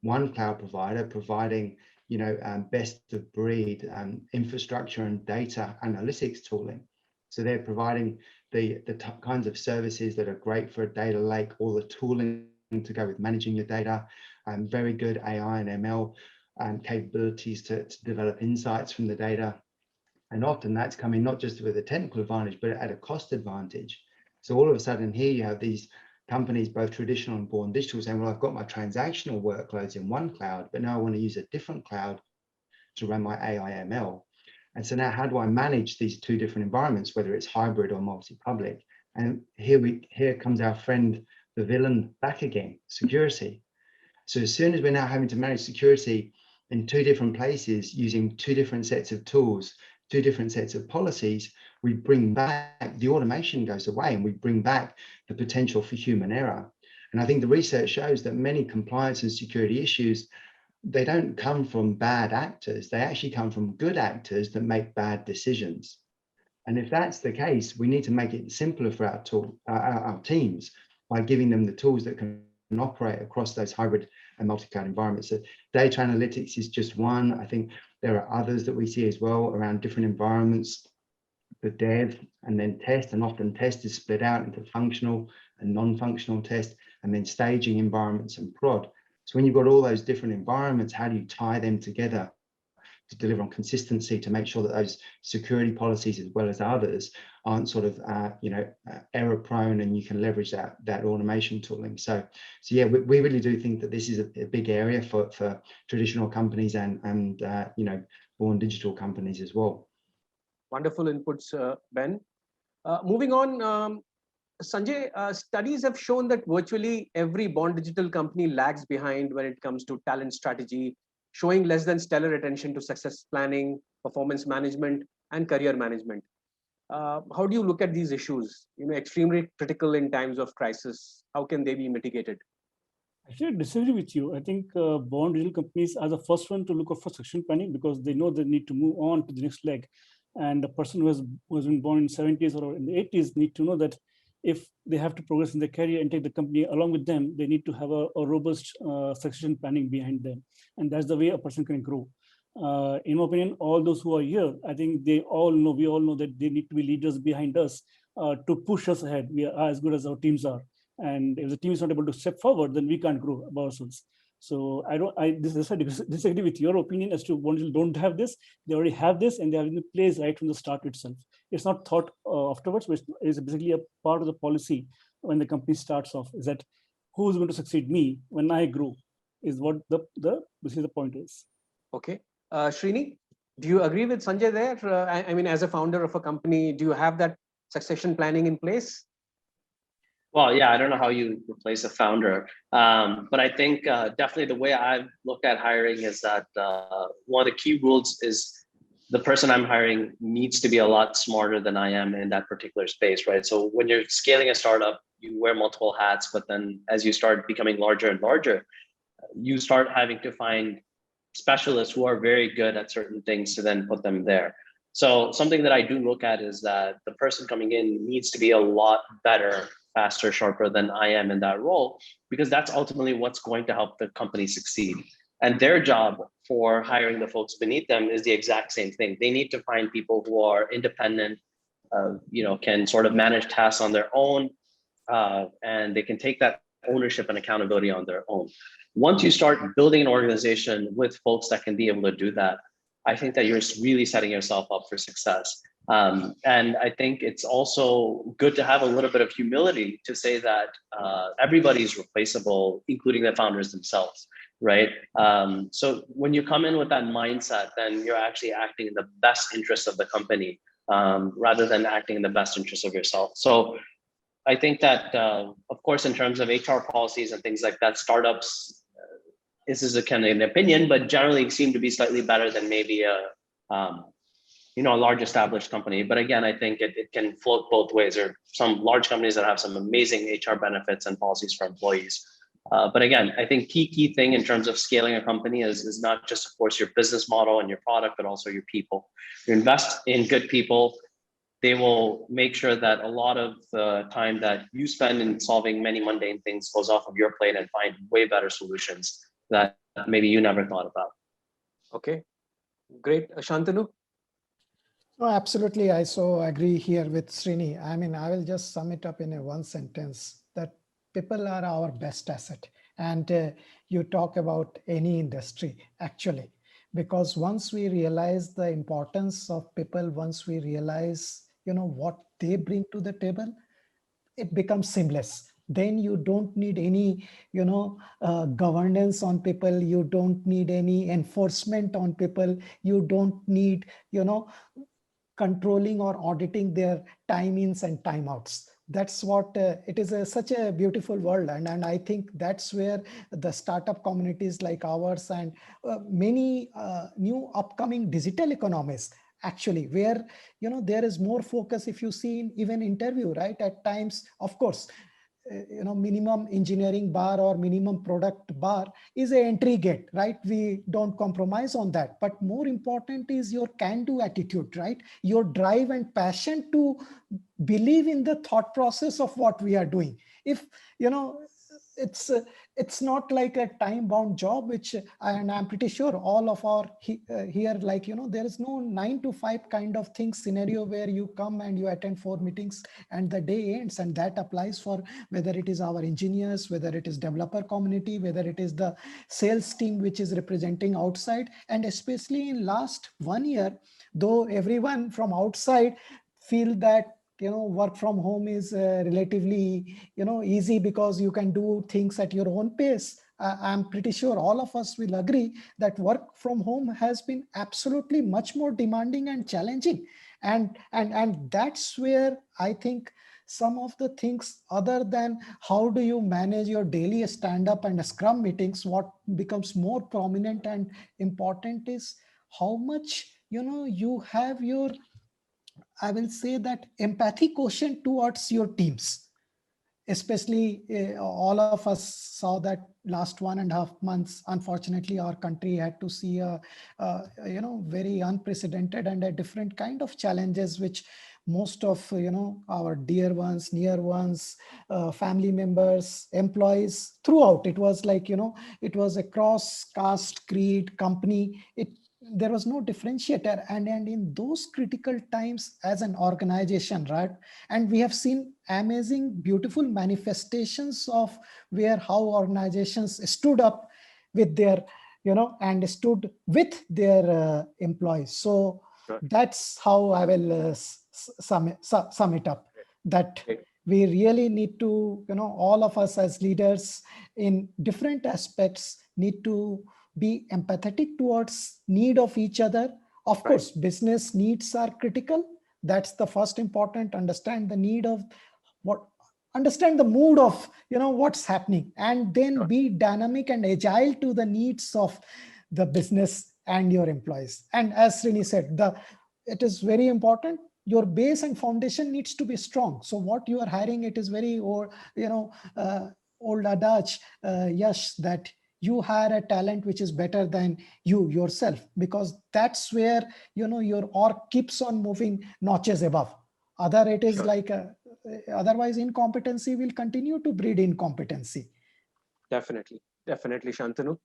one cloud provider providing, you know, best of breed infrastructure and data analytics tooling. So they're providing the kinds of services that are great for a data lake, all the tooling to go with managing your data, and very good AI and ML capabilities to develop insights from the data. And often that's coming not just with a technical advantage, but at a cost advantage. So all of a sudden here you have these companies, both traditional and born digital, saying, well, I've got my transactional workloads in one cloud, but now I want to use a different cloud to run my AI ML. And so now how do I manage these two different environments, whether it's hybrid or multi-public? And here comes our friend, the villain, back again, security. So as soon as we're now having to manage security in two different places using two different sets of tools, two different sets of policies, we bring back, the automation goes away, and we bring back the potential for human error. And I think the research shows that many compliance and security issues, they don't come from bad actors, they actually come from good actors that make bad decisions. And if that's the case, we need to make it simpler for our teams by giving them the tools that can operate across those hybrid and multi-cloud environments. So data analytics is just one. I think there are others that we see as well around different environments, the dev and then test, and often test is split out into functional and non-functional test, and then staging environments and prod. So when you've got all those different environments, how do you tie them together to deliver on consistency, to make sure that those security policies as well as others aren't sort of error prone, and you can leverage that automation tooling. So yeah, we really do think that this is a big area for traditional companies and born digital companies as well. Wonderful inputs, Ben. Moving on, Sanjay, studies have shown that virtually every born digital company lags behind when it comes to talent strategy, showing less than stellar attention to success planning, performance management, and career management. How do you look at these issues? Extremely critical in times of crisis. How can they be mitigated? Actually, I disagree with you. I think born digital companies are the first one to look out for succession planning because they know they need to move on to the next leg. And the person who has been born in the 70s or in the 80s need to know that if they have to progress in their career and take the company along with them, they need to have a robust succession planning behind them. And that's the way a person can grow. In my opinion, all those who are here, I think we all know that they need to be leaders behind us to push us ahead. We are as good as our teams are. And if the team is not able to step forward, then we can't grow by ourselves. So I disagree with your opinion as to Bond Digital don't have this. They already have this, and they have in place right from the start itself. It's not thought afterwards, but it's basically a part of the policy when the company starts off. Is that who's going to succeed me when I grow? Is what basically the point is. Okay, Shrini, do you agree with Sanjay there? I mean, as a founder of a company, do you have that succession planning in place? Well, yeah, I don't know how you replace a founder, but I think definitely the way I look at hiring is that one of the key rules is the person I'm hiring needs to be a lot smarter than I am in that particular space, right? So when you're scaling a startup, you wear multiple hats, but then as you start becoming larger and larger, you start having to find specialists who are very good at certain things to then put them there. So something that I do look at is that the person coming in needs to be a lot better, faster, sharper than I am in that role, because that's ultimately what's going to help the company succeed. And their job for hiring the folks beneath them is the exact same thing. They need to find people who are independent, can sort of manage tasks on their own, and they can take that ownership and accountability on their own. Once you start building an organization with folks that can be able to do that, I think that you're really setting yourself up for success. And I think it's also good to have a little bit of humility to say that everybody's replaceable, including the founders themselves, right? So when you come in with that mindset, then you're actually acting in the best interest of the company rather than acting in the best interest of yourself. So I think that, of course, in terms of HR policies and things like that, startups, this is a kind of an opinion, but generally seem to be slightly better than maybe a large established company. But again, I think it can float both ways. There are some large companies that have some amazing HR benefits and policies for employees. But again, I think key thing in terms of scaling a company is not just, of course, your business model and your product, but also your people. You invest in good people. They will make sure that a lot of the time that you spend in solving many mundane things goes off of your plate and find way better solutions that maybe you never thought about. Okay, great. Shantanu? No, absolutely. I so agree here with Srini. I mean, I will just sum it up in a one sentence that people are our best asset. And you talk about any industry, actually, because once we realize the importance of people, once we realize, what they bring to the table, it becomes seamless. Then you don't need any, governance on people. You don't need any enforcement on people. You don't need, controlling or auditing their time ins and time outs. That's what it is such a beautiful world. And I think that's where the startup communities like ours and many new upcoming digital economies, actually, where, there is more focus. If you see in even interview, right, at times, of course, minimum engineering bar or minimum product bar is an entry gate, right? We don't compromise on that. But more important is your can-do attitude, right? Your drive and passion to believe in the thought process of what we are doing. If, it's not like a time-bound job, which, and I'm pretty sure all of our here, like, there is no 9 to 5 kind of thing scenario where you come and you attend 4 meetings and the day ends. And that applies for whether it is our engineers, whether it is developer community, whether it is the sales team, which is representing outside. And especially in last 1 year, though everyone from outside feel that work from home is relatively easy because you can do things at your own pace. I'm pretty sure all of us will agree that work from home has been absolutely much more demanding and challenging. And that's where I think some of the things, other than how do you manage your daily stand-up and scrum meetings, what becomes more prominent and important is how much you have your, I will say, that empathy quotient towards your teams. Especially all of us saw that last 1.5 months, unfortunately, our country had to see a very unprecedented and a different kind of challenges, which most of our dear ones, near ones, family members, employees throughout. It was like it was across caste, creed, company. there was no differentiator, and in those critical times as an organization, right? And we have seen amazing, beautiful manifestations of where how organizations stood up with their, and stood with their employees. So Sure. that's how I will sum it up, that Okay. we really need to, all of us as leaders in different aspects need to be empathetic towards need of each other. Of Right. course, business needs are critical. That's the first important. Understand the need of understand the mood of what's happening, and then Sure. be dynamic and agile to the needs of the business and your employees. And as Srini said, it is very important. Your base and foundation needs to be strong. So what you are hiring, it is very old, old adage, Yash, that you hire a talent which is better than you yourself, because that's where your org keeps on moving notches above. Other it is Sure. like otherwise incompetency will continue to breed incompetency. Definitely, Shantanu.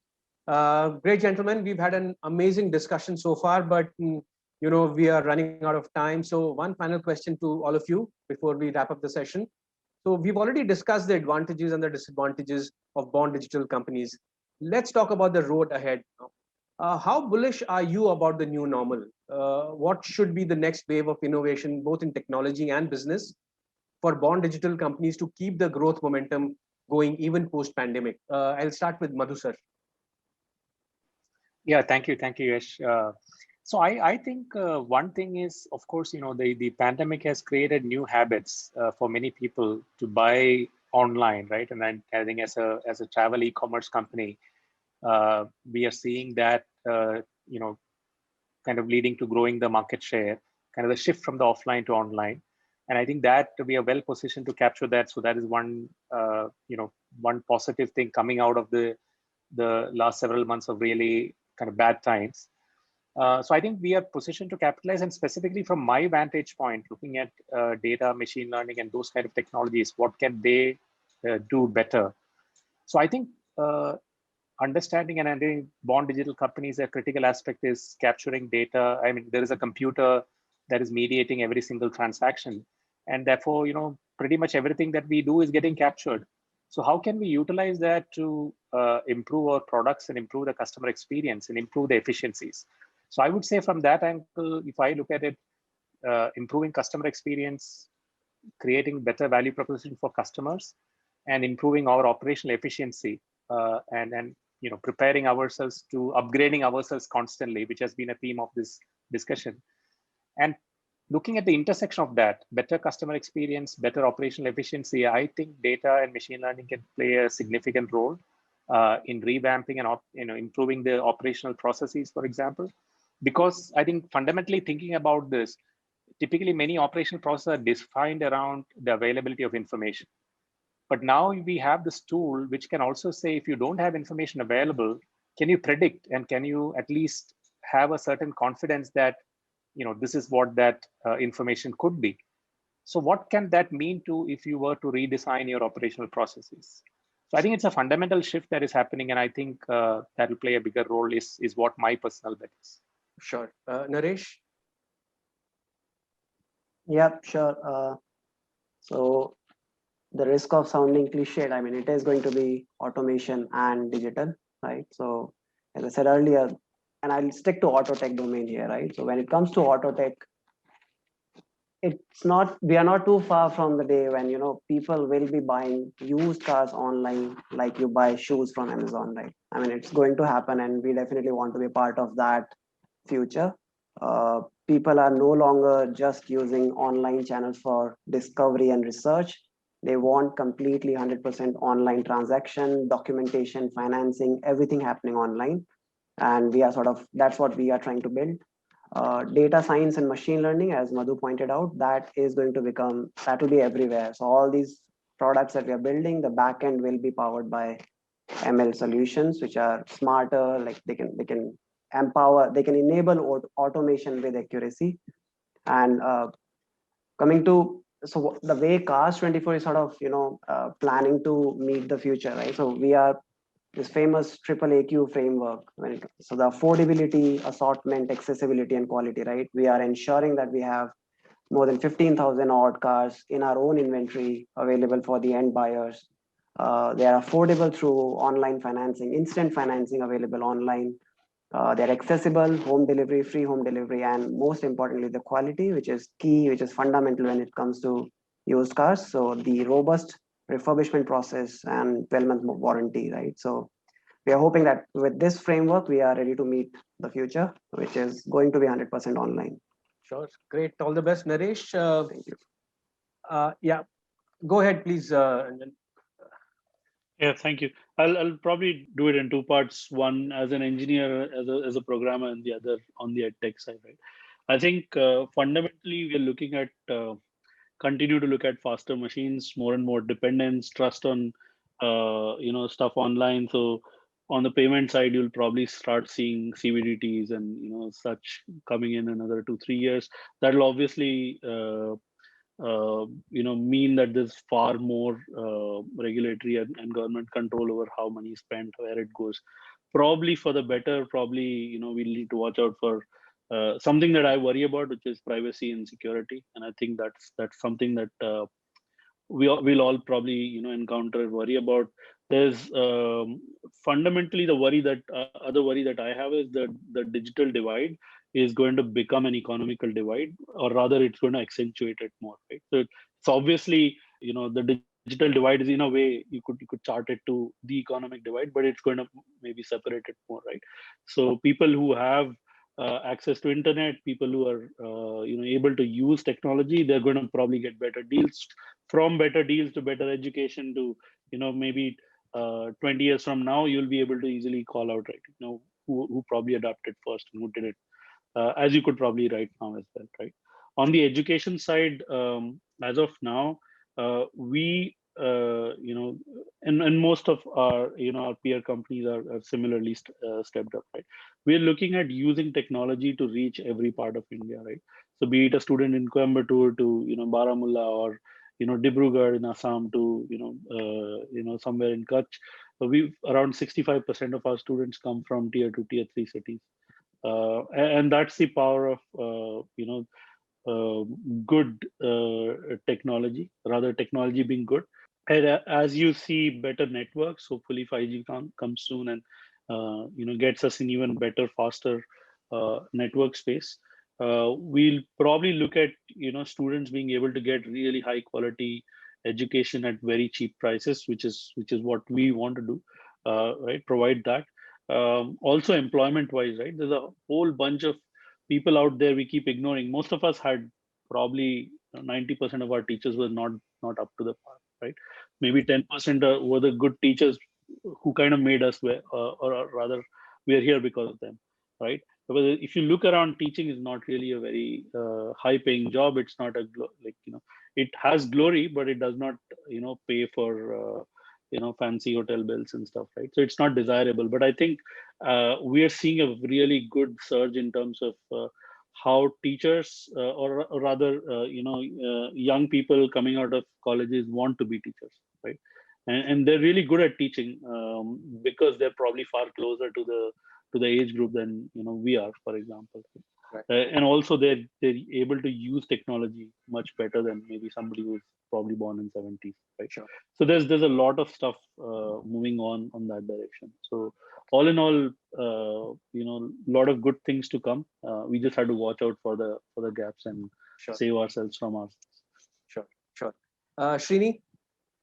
Great, gentlemen. We've had an amazing discussion so far, but we are running out of time. So one final question to all of you before we wrap up the session. So we've already discussed the advantages and the disadvantages of born digital companies. Let's talk about the road ahead now. How bullish are you about the new normal? What should be the next wave of innovation, both in technology and business, for born digital companies to keep the growth momentum going even post-pandemic? I'll start with Madhu sir. Yeah, thank you, Yash. So I think one thing is, of course, the pandemic has created new habits for many people to buy online, right? And I think as a travel e-commerce company, we are seeing that kind of leading to growing the market share, kind of the shift from the offline to online. And I think that we are well positioned to capture that. So that is one one positive thing coming out of the last several months of really kind of bad times. So I think we are positioned to capitalize, and specifically from my vantage point, looking at data, machine learning, and those kind of technologies, what can they do better? So I think understanding and understanding born digital companies, a critical aspect is capturing data. I mean, there is a computer that is mediating every single transaction, and therefore, pretty much everything that we do is getting captured. So how can we utilize that to improve our products and improve the customer experience and improve the efficiencies? So I would say from that angle, if I look at it, improving customer experience, creating better value proposition for customers, and improving our operational efficiency, and preparing ourselves to upgrading ourselves constantly, which has been a theme of this discussion. And looking at the intersection of that, better customer experience, better operational efficiency, I think data and machine learning can play a significant role in revamping and improving the operational processes, for example. Because I think fundamentally thinking about this, typically many operational processes are defined around the availability of information. But now we have this tool which can also say, if you don't have information available, can you predict, and can you at least have a certain confidence that this is what that information could be? So what can that mean to if you were to redesign your operational processes? So I think it's a fundamental shift that is happening, and I think that will play a bigger role is what my personal bet is. Sure. Naresh? Yep, sure. So the risk of sounding cliched, I mean, it is going to be automation and digital, right? So as I said earlier, and I'll stick to auto tech domain here, right? So when it comes to auto tech, we are not too far from the day when people will be buying used cars online like you buy shoes from Amazon, right? I mean, it's going to happen, and we definitely want to be part of that future. People are no longer just using online channels for discovery and research. They want completely 100% online transaction, documentation, financing, everything happening online. And we are that's what we are trying to build. Data science and machine learning, as Madhu pointed out, that will be everywhere. So all these products that we are building, the backend will be powered by ML solutions, which are smarter, like they can enable automation with accuracy. And coming to, so the way Cars 24 is planning to meet the future, right? So we are this famous triple AQ framework. So the affordability, assortment, accessibility, and quality, right? We are ensuring that we have more than 15,000 odd cars in our own inventory available for the end buyers. They are affordable through online financing, instant financing available online. They're accessible, home delivery, free home delivery, and most importantly, the quality, which is key, which is fundamental when it comes to used cars. So the robust refurbishment process and 12-month warranty, right? So we are hoping that with this framework, we are ready to meet the future, which is going to be 100% online. Sure. Great. All the best, Naresh. Thank you. Yeah. Go ahead, please. Ranjan. Yeah, thank you. I'll probably do it in two parts. One as an engineer, as a programmer, and the other on the edtech side, right? I think fundamentally we are looking at continue to look at faster machines, more and more dependence, trust on stuff online. So on the payment side, you'll probably start seeing CBDTs and such coming in another 2-3 years. That'll obviously mean that there's far more regulatory and government control over how money is spent, where it goes. Probably for the better. Probably we'll need to watch out for something that I worry about, which is privacy and security. And I think that's something that we'll all probably encounter, worry about. There's fundamentally the worry that other worry that I have is that the digital divide is going to become an economical divide, or rather it's going to accentuate it more, right? So it's obviously the digital divide is, in a way, you could chart it to the economic divide, but it's going to maybe separate it more, right? So people who have access to internet, people who are able to use technology, they're going to probably get better deals. From better deals to better education to maybe 20 years from now, you'll be able to easily call out, right? Who probably adapted first and who did it, as you could probably right now as well, right? On the education side, as of now, we and most of our our peer companies are similarly stepped up, right? We're looking at using technology to reach every part of India, right? So be it a student in Coimbatore to Baramulla, or Dibrugarh in Assam to somewhere in Kutch. So we around 65% of our students come from tier 2, tier 3 cities, and that's the power of good technology, rather technology being good. And as you see better networks, hopefully 5G comes soon and gets us in even better, faster network space. We'll probably look at students being able to get really high quality education at very cheap prices, which is what we want to do, right? Provide that. Also employment wise, right? There's a whole bunch of people out there we keep ignoring. Most of us had probably 90% of our teachers were not up to the par, right? Maybe 10% were the good teachers who kind of made us or rather we are here because of them, right? Because if you look around, teaching is not really a very high paying job. It's not it has glory, but it does not pay for fancy hotel bills and stuff, right? So it's not desirable. But I think we are seeing a really good surge in terms of how teachers or rather young people coming out of colleges want to be teachers, right? And they're really good at teaching because they're probably far closer to the age group than we are, for example. Right. And also they're able to use technology much better than maybe somebody who's probably born in 70s, right? Sure. So there's a lot of stuff moving on that direction. So all in all, a lot of good things to come. We just had to watch out for the gaps and Sure. save ourselves from ourselves. Sure. Shrini,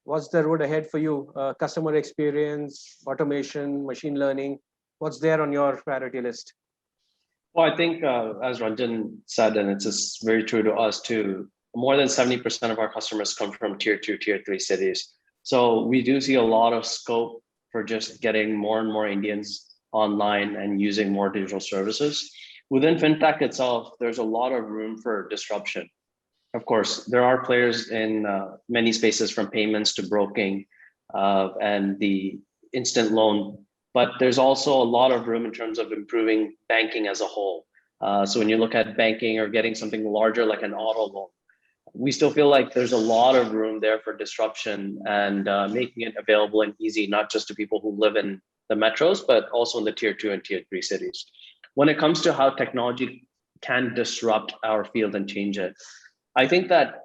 what's the road ahead for you? Customer experience, automation, machine learning. What's there on your priority list? Well, I think as Ranjan said, and it's just very true to us too, more than 70% of our customers come from tier 2, tier 3 cities. So we do see a lot of scope for just getting more and more Indians online and using more digital services. Within FinTech itself, there's a lot of room for disruption. Of course, there are players in many spaces, from payments to broking and the instant loan, but there's also a lot of room in terms of improving banking as a whole. So when you look at banking or getting something larger like an auto loan, we still feel like there's a lot of room there for disruption and making it available and easy, not just to people who live in the metros, but also in the tier 2 and tier 3 cities. When it comes to how technology can disrupt our field and change it, I think that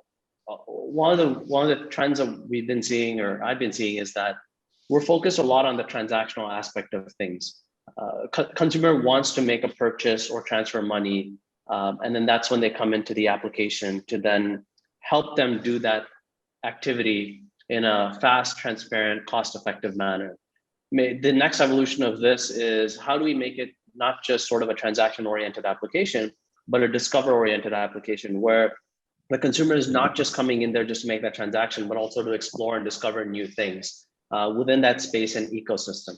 one of the trends that we've been seeing, or I've been seeing, is that we're focused a lot on the transactional aspect of things. Consumer wants to make a purchase or transfer money, and then that's when they come into the application to then help them do that activity in a fast, transparent, cost-effective manner. The next evolution of this is, how do we make it not just sort of a transaction-oriented application, but a discover-oriented application where the consumer is not just coming in there just to make that transaction, but also to explore and discover new things within that space and ecosystem.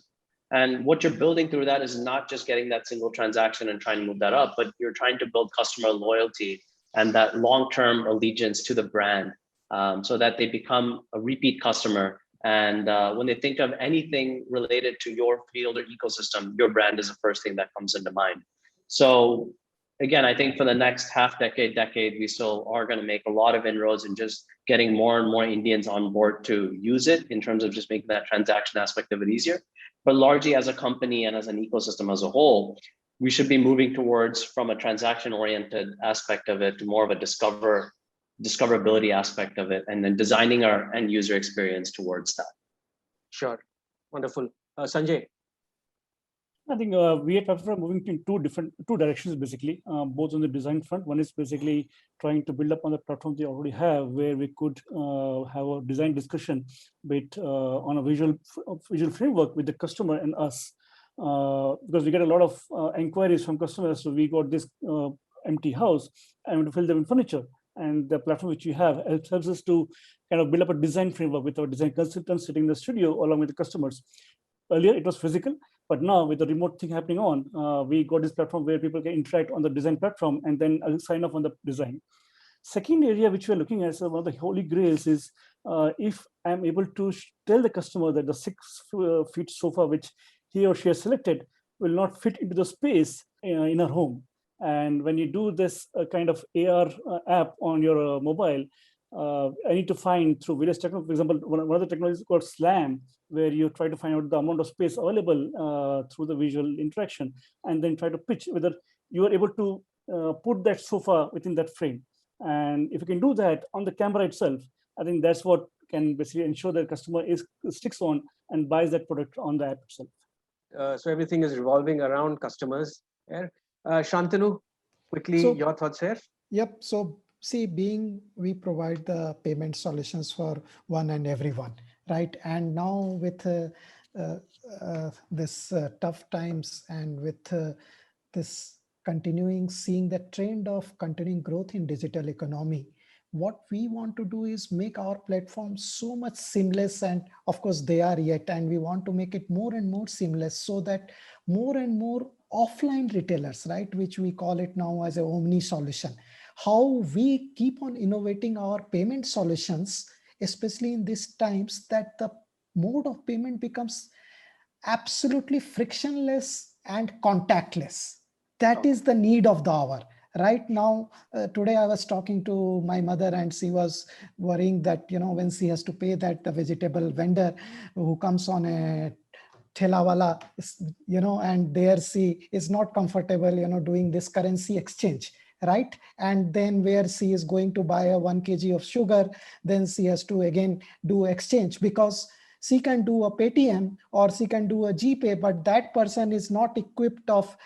And what you're building through that is not just getting that single transaction and trying to move that up, but you're trying to build customer loyalty and that long-term allegiance to the brand, so that they become a repeat customer. And when they think of anything related to your field or ecosystem, your brand is the first thing that comes into mind. So again, I think for the next decade, we still are going to make a lot of inroads in just getting more and more Indians on board to use it, in terms of just making that transaction aspect of it easier. But largely as a company and as an ecosystem as a whole, we should be moving towards, from a transaction-oriented aspect of it, to more of a discoverability aspect of it, and then designing our end user experience towards that. Sure. Wonderful. Sanjay. I think we at Pepperfry are moving in two directions, basically, both on the design front. One is basically trying to build up on the platform they already have, where we could have a design discussion on a visual framework with the customer and us, because we get a lot of inquiries from customers. So we got this empty house and to fill them in furniture. And the platform which we have helps us to kind of build up a design framework with our design consultants sitting in the studio along with the customers. Earlier it was physical, but now with the remote thing happening on, we got this platform where people can interact on the design platform and then sign off on the design. Second area which we're looking at, so one of the holy grails is, if I'm able to tell the customer that the 6 feet sofa which he or she has selected will not fit into the space in her home. And when you do this kind of AR app on your mobile, I need to find through various technologies. For example, one of the technologies is called SLAM, where you try to find out the amount of space available through the visual interaction, and then try to pitch whether you are able to put that sofa within that frame. And if you can do that on the camera itself, I think that's what can basically ensure that customer sticks on and buys that product on the app itself. So everything is revolving around customers. Yeah. Shantanu, quickly, your thoughts here? Yep. So see, we provide the payment solutions for one and everyone, right? And now with this tough times, and with this seeing the trend of continuing growth in digital economy, what we want to do is make our platform so much seamless, and of course they are yet, and we want to make it more and more seamless, so that more and more offline retailers, right, which we call it now as an omni solution, how we keep on innovating our payment solutions, especially in these times that the mode of payment becomes absolutely frictionless and contactless. That is the need of the hour. Right now, today I was talking to my mother, and she was worrying that, when she has to pay that the vegetable vendor who comes on a thelawala, and there she is not comfortable, doing this currency exchange, right? And then where she is going to buy a 1 kg of sugar, then she has to again do exchange, because she can do a Paytm or she can do a GPay, but that person is not equipped of,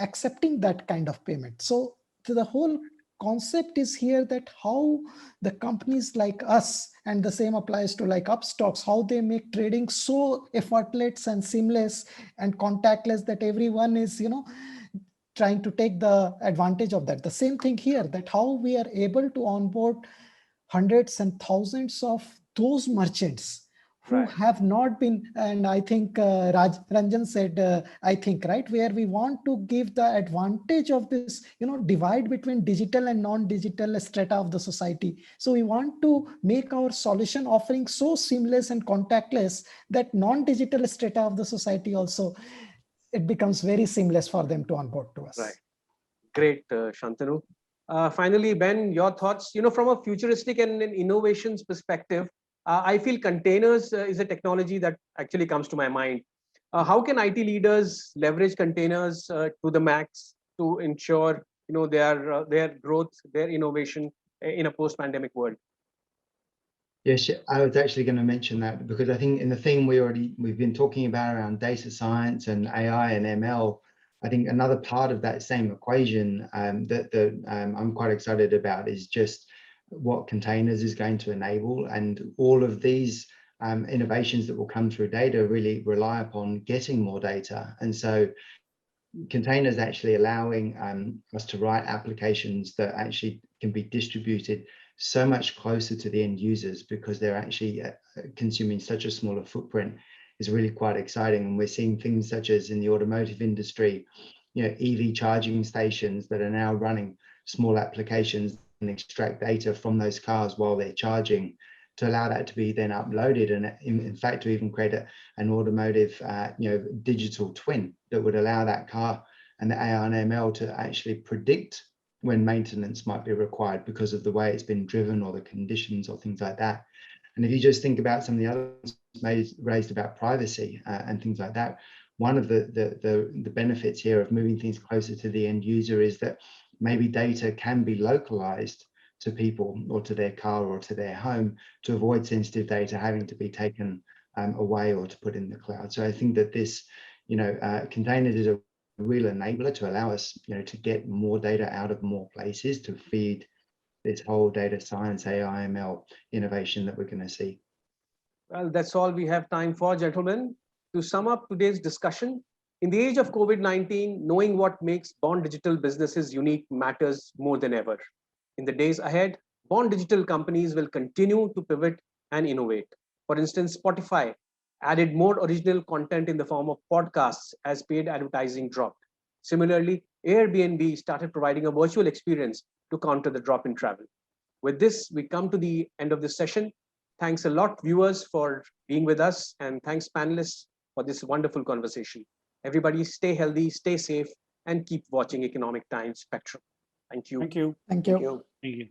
accepting that kind of payment. So the whole concept is here that how the companies like us, and the same applies to like Upstox, how they make trading so effortless and seamless and contactless that everyone is, trying to take the advantage of that. The same thing here, that how we are able to onboard hundreds and thousands of those merchants who have not been, and I think Ranjan said, I think, right, where we want to give the advantage of this, divide between digital and non-digital strata of the society. So we want to make our solution offering so seamless and contactless that non-digital strata of the society also, it becomes very seamless for them to onboard to us. Right. Great, Shantanu. Finally, Ben, your thoughts, from a futuristic and an innovations perspective, I feel containers is a technology that actually comes to my mind. How can IT leaders leverage containers to the max to ensure their growth, their innovation in a post-pandemic world? Yes, I was actually going to mention that because I think in the theme we've been talking about around data science and AI and ML, I think another part of that same equation that I'm quite excited about is just what containers is going to enable, and all of these innovations that will come through data really rely upon getting more data. And so containers actually allowing us to write applications that actually can be distributed so much closer to the end users because they're actually consuming such a smaller footprint is really quite exciting. And we're seeing things such as in the automotive industry, EV charging stations that are now running small applications and extract data from those cars while they're charging to allow that to be then uploaded, and in fact to even create an automotive digital twin that would allow that car and the AI and ML to actually predict when maintenance might be required because of the way it's been driven or the conditions or things like that. And if you just think about some of the others raised about privacy and things like that, one of the benefits here of moving things closer to the end user is that maybe data can be localized to people or to their car or to their home to avoid sensitive data having to be taken away or to put in the cloud. So I think that this, containers is a real enabler to allow us, to get more data out of more places to feed this whole data science, AI, ML innovation that we're going to see. Well, that's all we have time for, gentlemen. To sum up today's discussion, in the age of COVID-19, knowing what makes Born Digital businesses unique matters more than ever. In the days ahead, Born Digital companies will continue to pivot and innovate. For instance, Spotify added more original content in the form of podcasts as paid advertising dropped. Similarly, Airbnb started providing a virtual experience to counter the drop in travel. With this, we come to the end of this session. Thanks a lot, viewers, for being with us, and thanks, panelists, for this wonderful conversation. Everybody stay healthy, stay safe, and keep watching Economic Times Spectrum. Thank you. Thank you. Thank you. Thank you.